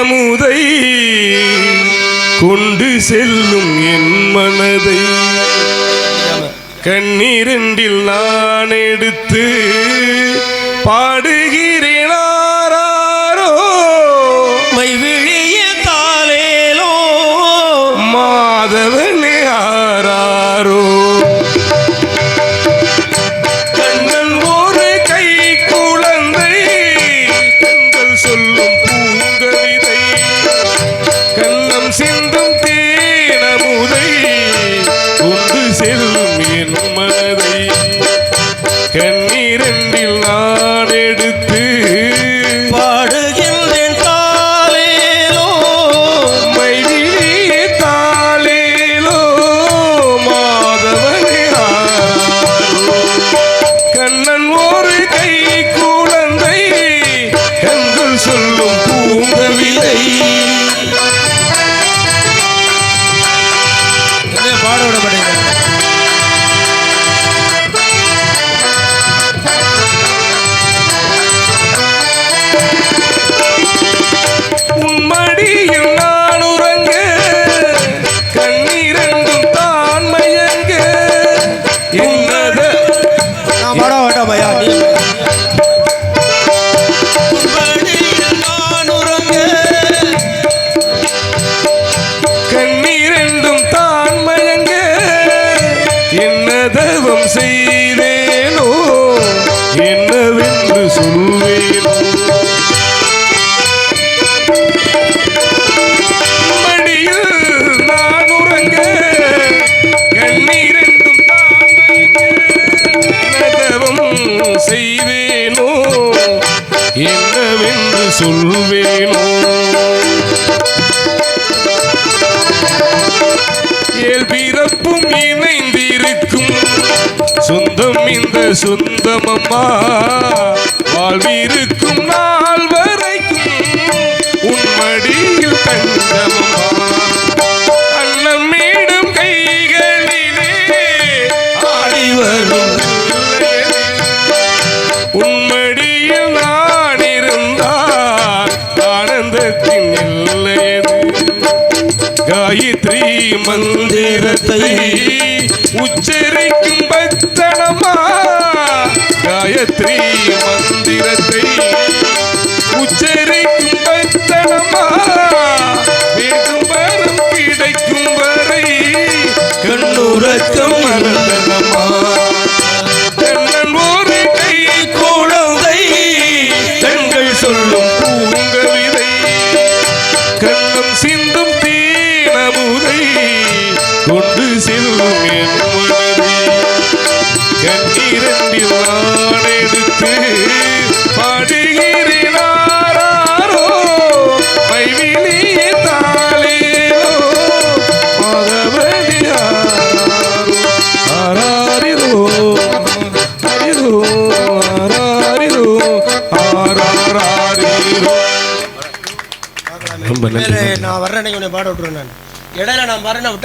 அமுதை கொண்டு செல்லும் என் மனதை கண்ணீரண்டில் நான் எடுத்து பாடுகிறேன் ஆராரோ மைவிழிய தாலேலோ மாதவனே ஆராரோ கண்ணன் ஒரு கை குழந்தை கண்கள் சொல்லும் பூங்கவிதை கண்ணம் சிந்தும் தேனமுதை கொண்டு செல்லும் என் மனதை கண்ணீரண்டில் நான் எடுத்து பாடுகின்றேன் தாலேலோ மைவிழியே தாலேலோ மாதவனே ஆராரோ கண்ணன் ஒரு கை குழந்தை கண்கள் சொல்லும் பூங்கவிதை பாட விடப்படுகிறேன். உன்மடியில் நான் உறங்க கண்ணீரண்டும் தான் மயங்க என்னத நான் பாட வேண்டாம் பையா நீ நான் உறங்க கண்ணீரண்டும் தான் மயங்க என்ன தவம் செய்தேனோ என்னவென்று சொல்வேனோ மடியில் நான் உறங்க கண்ணீரண்டும் தான் மயங்க என்ன தவம் செய்வேனோ என்னவென்று சொல்வேனோ ஏழ் பிறப்பும் இணைந்திருக்கும் சொந்தம் இந்த சொந்தமம்மா வாழ்விருக்கும் நாள் வரைக்கும் உன்மடியில் தங்கமம்மா அன்னம் மீடும் கைகளிலே ஆடி வரும் உன்மடியில் நான் இருந்தால் ஆனந்தத்தின் எல்லையது காயத்ரி மந்திரத்தை உச்சரிக்கும் பக்தனமா காயத்ரி மந்திரத்தை உச்சரிக்கும் பக்தனமா வேகும் வரம் கிடைக்கும் வரை கண்ணுறக்கம் மறந்தனமா கண்ணன் ஒரு கை குழந்தை கண்கள் சொல்லும் பூங்கவிதை கண்ணம் சிந்தும் தேனமுதை கொண்டு செல்லும் என் மனதை கண்ணீரண்டில் நான் எடுத்து பாடுகிறேன் ஆராரோ மைவிழியே தாலேலோ மாதவனே ஆராரிரோ ஆரிரோ ஆராரிரோ ஆராரிரோ. ரொம்ப நன்றி. நான் வர்றேன், பாட விட்டுருவேன். நான் இடையில நான் வரேன் விட்டா